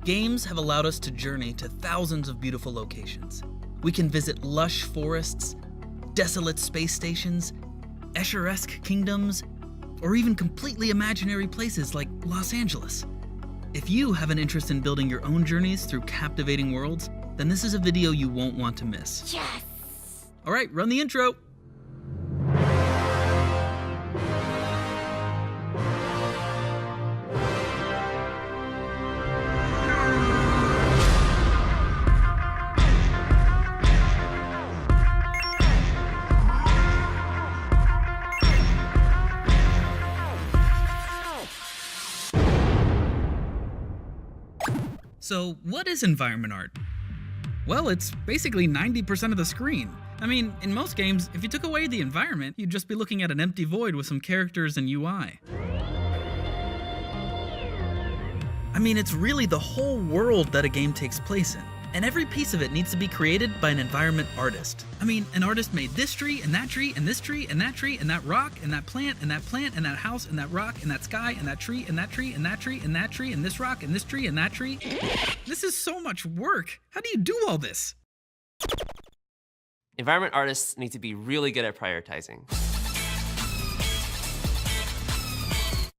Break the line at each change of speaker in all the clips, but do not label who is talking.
Games have allowed us to journey to thousands of beautiful locations. We can visit lush forests, desolate space stations, Escher-esque kingdoms, or even completely imaginary places like Los Angeles. If you have an interest in building your own journeys through captivating worlds, then this is a video you won't want to miss.
Yes!
All right, run the intro. So, what is environment art? Well, it's basically 90% of the screen. I mean, in most games, if you took away the environment, you'd just be looking at an empty void with some characters and UI. I mean, it's really the whole world that a game takes place in. And every piece of it needs to be created by an environment artist. I mean, an artist made this tree, and that tree, and this tree, and that tree, and that rock, and that plant, and that plant, and that house, and that rock, and that sky, and that tree, and that tree, and that tree, and that tree, and this rock, and this tree, and that tree. This is so much work. How do you do all this?
Environment artists need to be really good at prioritizing.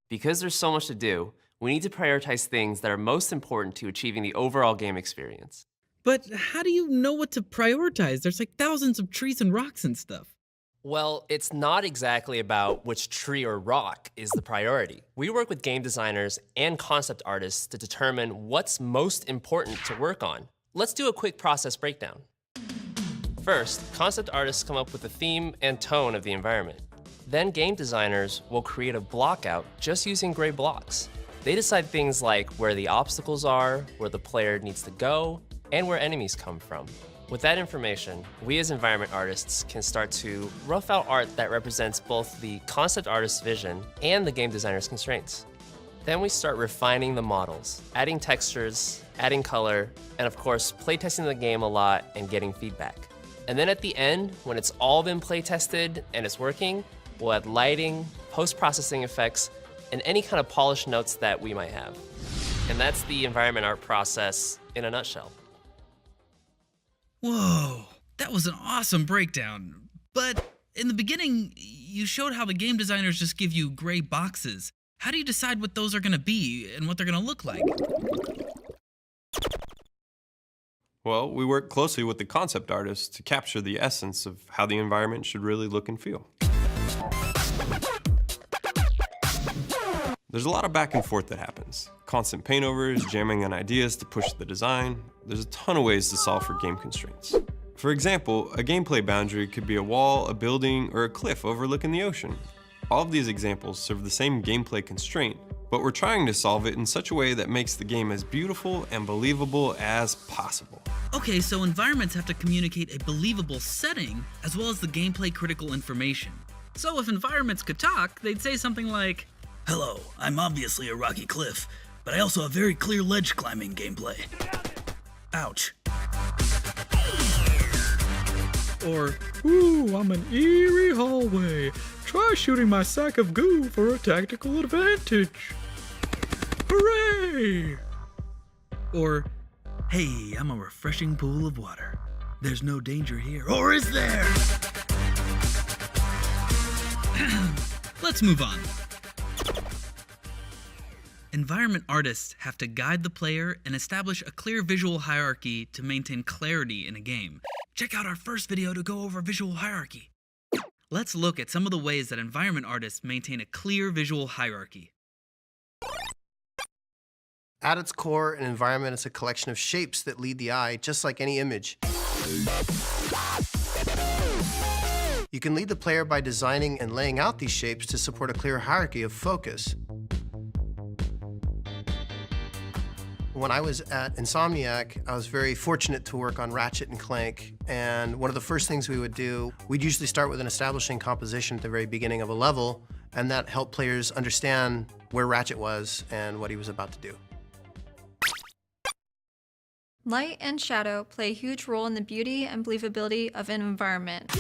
Because there's so much to do, we need to prioritize things that are most important to achieving the overall game experience.
But how do you know what to prioritize? There's like thousands of trees and rocks and stuff.
Well, it's not exactly about which tree or rock is the priority. We work with game designers and concept artists to determine what's most important to work on. Let's do a quick process breakdown. First, concept artists come up with the theme and tone of the environment. Then game designers will create a block out just using gray blocks. They decide things like where the obstacles are, where the player needs to go, and where enemies come from. With that information, we as environment artists can start to rough out art that represents both the concept artist's vision and the game designer's constraints. Then we start refining the models, adding textures, adding color, and of course, playtesting the game a lot and getting feedback. And then at the end, when it's all been playtested and it's working, we'll add lighting, post-processing effects, and any kind of polished notes that we might have. And that's the environment art process in a nutshell.
Whoa, that was an awesome breakdown. But in the beginning, you showed how the game designers just give you gray boxes. How do you decide what those are gonna be and what they're gonna look like?
Well, we work closely with the concept artists to capture the essence of how the environment should really look and feel. There's a lot of back and forth that happens. Constant paintovers, jamming on ideas to push the design. There's a ton of ways to solve for game constraints. For example, a gameplay boundary could be a wall, a building, or a cliff overlooking the ocean. All of these examples serve the same gameplay constraint, but we're trying to solve it in such a way that makes the game as beautiful and believable as possible.
Okay, so environments have to communicate a believable setting as well as the gameplay critical information. So if environments could talk, they'd say something like, "Hello, I'm obviously a rocky cliff, but I also have very clear ledge climbing gameplay. Ouch." Or, "Ooh, I'm an eerie hallway. Try shooting my sack of goo for a tactical advantage. Hooray!" Or, "Hey, I'm a refreshing pool of water. There's no danger here." Or is there? Let's move on. Environment artists have to guide the player and establish a clear visual hierarchy to maintain clarity in a game. Check out our first video to go over visual hierarchy. Let's look at some of the ways that environment artists maintain a clear visual hierarchy.
At its core, an environment is a collection of shapes that lead the eye, just like any image. You can lead the player by designing and laying out these shapes to support a clear hierarchy of focus. When I was at Insomniac, I was very fortunate to work on Ratchet and Clank, and one of the first things we would do, we'd usually start with an establishing composition at the very beginning of a level, and that helped players understand where Ratchet was and what he was about to do.
Light and shadow play a huge role in the beauty and believability of an environment.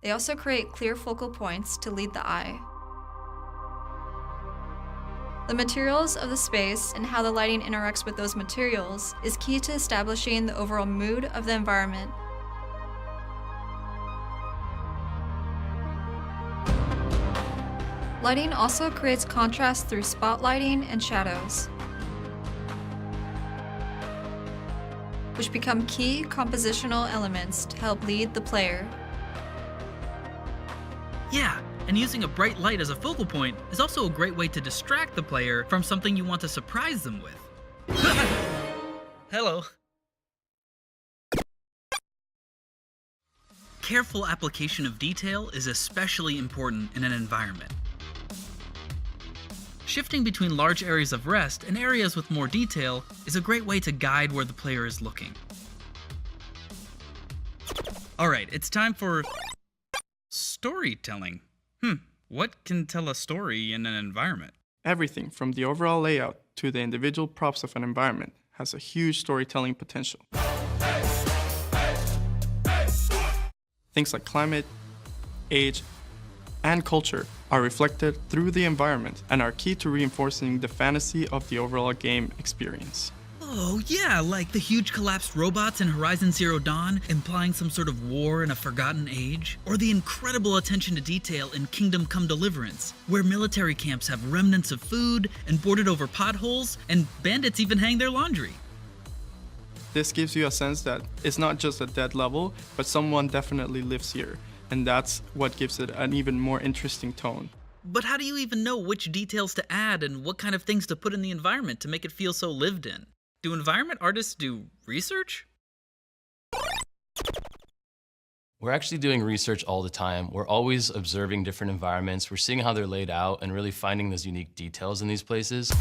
They also create clear focal points to lead the eye. The materials of the space and how the lighting interacts with those materials is key to establishing the overall mood of the environment. Lighting also creates contrast through spotlighting and shadows, which become key compositional elements to help lead the player.
Yeah, and using a bright light as a focal point is also a great way to distract the player from something you want to surprise them with. Hello. Careful application of detail is especially important in an environment. Shifting between large areas of rest and areas with more detail is a great way to guide where the player is looking. Alright, it's time for storytelling. What can tell a story in an environment?
Everything from the overall layout to the individual props of an environment has a huge storytelling potential. Things like climate, age, and culture are reflected through the environment and are key to reinforcing the fantasy of the overall game experience.
Oh yeah, like the huge collapsed robots in Horizon Zero Dawn implying some sort of war in a forgotten age, or the incredible attention to detail in Kingdom Come Deliverance, where military camps have remnants of food and boarded over potholes, and bandits even hang their laundry.
This gives you a sense that it's not just a dead level, but someone definitely lives here, and that's what gives it an even more interesting tone.
But how do you even know which details to add and what kind of things to put in the environment to make it feel so lived in? Do environment artists do research?
We're actually doing research all the time. We're always observing different environments. We're seeing how they're laid out and really finding those unique details in these places.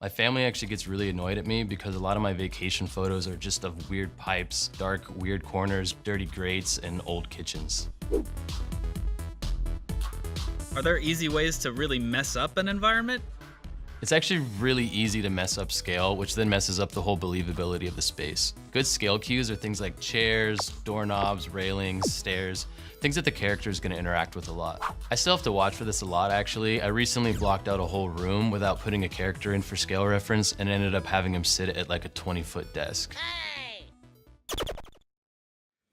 My family actually gets really annoyed at me because a lot of my vacation photos are just of weird pipes, dark, weird corners, dirty grates, and old kitchens.
Are there easy ways to really mess up an environment?
It's actually really easy to mess up scale, which then messes up the whole believability of the space. Good scale cues are things like chairs, doorknobs, railings, stairs, things that the character is going to interact with a lot. I still have to watch for this a lot, actually. I recently blocked out a whole room without putting a character in for scale reference and ended up having him sit at like a 20-foot desk.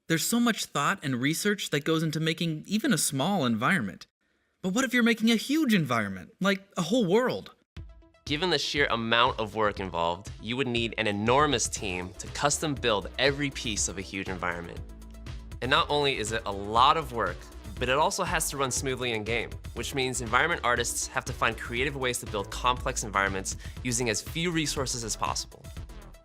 There's so much thought and research that goes into making even a small environment. But what if you're making a huge environment, like a whole world?
Given the sheer amount of work involved, you would need an enormous team to custom build every piece of a huge environment. And not only is it a lot of work, but it also has to run smoothly in game, which means environment artists have to find creative ways to build complex environments using as few resources as possible.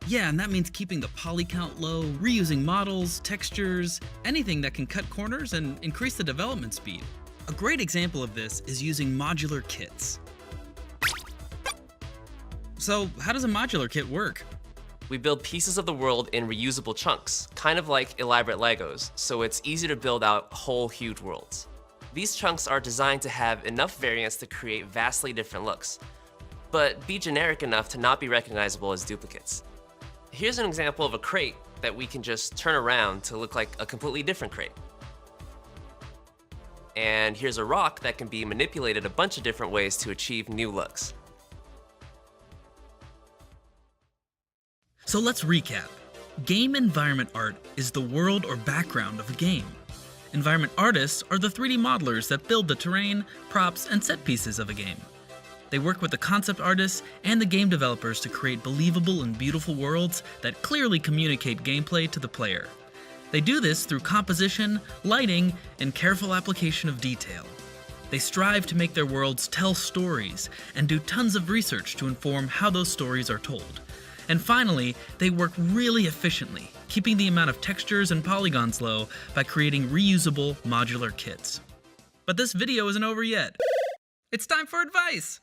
Yeah, and that means keeping the poly count low, reusing models, textures, anything that can cut corners and increase the development speed. A great example of this is using modular kits. So, how does a modular kit work?
We build pieces of the world in reusable chunks, kind of like elaborate Legos, so it's easier to build out whole huge worlds. These chunks are designed to have enough variance to create vastly different looks, but be generic enough to not be recognizable as duplicates. Here's an example of a crate that we can just turn around to look like a completely different crate. And here's a rock that can be manipulated a bunch of different ways to achieve new looks.
So let's recap. Game environment art is the world or background of a game. Environment artists are the 3D modelers that build the terrain, props, and set pieces of a game. They work with the concept artists and the game developers to create believable and beautiful worlds that clearly communicate gameplay to the player. They do this through composition, lighting, and careful application of detail. They strive to make their worlds tell stories and do tons of research to inform how those stories are told. And finally, they work really efficiently, keeping the amount of textures and polygons low by creating reusable modular kits. But this video isn't over yet. It's time for advice!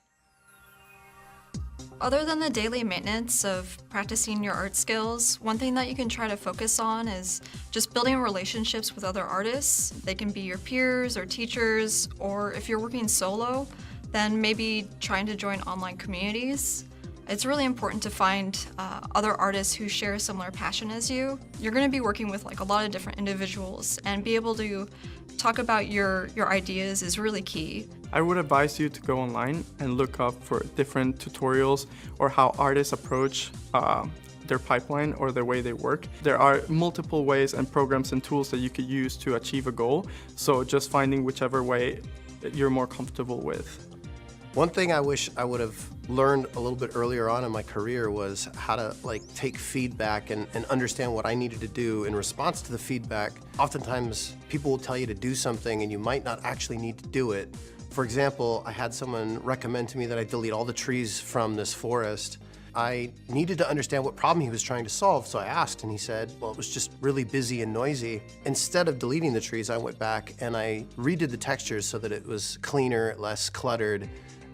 Other than the daily maintenance of practicing your art skills, one thing that you can try to focus on is just building relationships with other artists. They can be your peers or teachers, or if you're working solo, then maybe trying to join online communities. It's really important to find other artists who share a similar passion as you. You're going to be working with like a lot of different individuals, and be able to talk about your ideas is really key.
I would advise you to go online and look up for different tutorials or how artists approach their pipeline or the way they work. There are multiple ways and programs and tools that you could use to achieve a goal, so just finding whichever way that you're more comfortable with.
One thing I wish I would have learned a little bit earlier on in my career was how to take feedback and understand what I needed to do in response to the feedback. Oftentimes people will tell you to do something and you might not actually need to do it. For example, I had someone recommend to me that I delete all the trees from this forest. I needed to understand what problem he was trying to solve, so I asked, and he said, well, it was just really busy and noisy. Instead of deleting the trees, I went back and I redid the textures so that it was cleaner, less cluttered,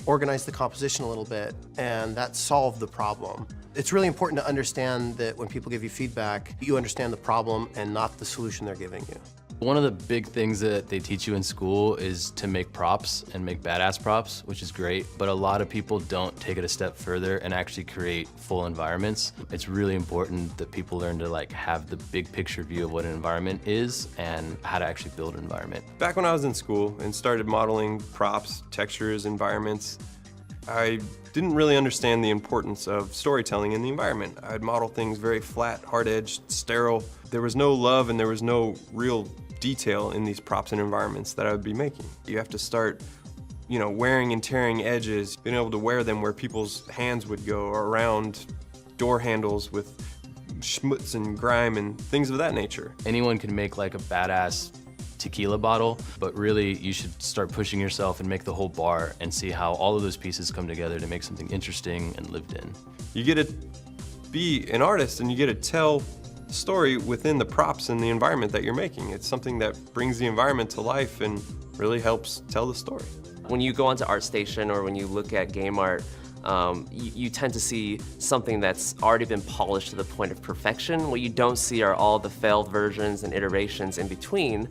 organized the composition a little bit, and that solved the problem. It's really important to understand that when people give you feedback, you understand the problem and not the solution they're giving you.
One of the big things that they teach you in school is to make props and make badass props, which is great, but a lot of people don't take it a step further and actually create full environments. It's really important that people learn to have the big picture view of what an environment is and how to actually build an environment.
Back when I was in school and started modeling props, textures, environments, I didn't really understand the importance of storytelling in the environment. I'd model things very flat, hard-edged, sterile. There was no love and there was no real detail in these props and environments that I would be making. You have to start, wearing and tearing edges, being able to wear them where people's hands would go, or around door handles with schmutz and grime and things of that nature.
Anyone can make a badass tequila bottle, but really you should start pushing yourself and make the whole bar and see how all of those pieces come together to make something interesting and lived in.
You get to be an artist and you get to tell story within the props and the environment that you're making. It's something that brings the environment to life and really helps tell the story.
When you go onto ArtStation or when you look at game art, you tend to see something that's already been polished to the point of perfection. What you don't see are all the failed versions and iterations in between.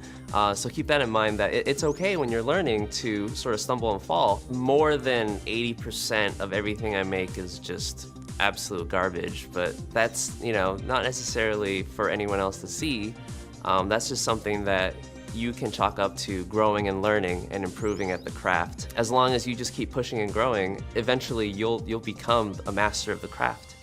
So keep that in mind, that it's okay when you're learning to sort of stumble and fall. More than 80% of everything I make is just absolute garbage, but that's not necessarily for anyone else to see. That's just something that you can chalk up to growing and learning and improving at the craft. As long as you just keep pushing and growing, eventually you'll become a master of the craft.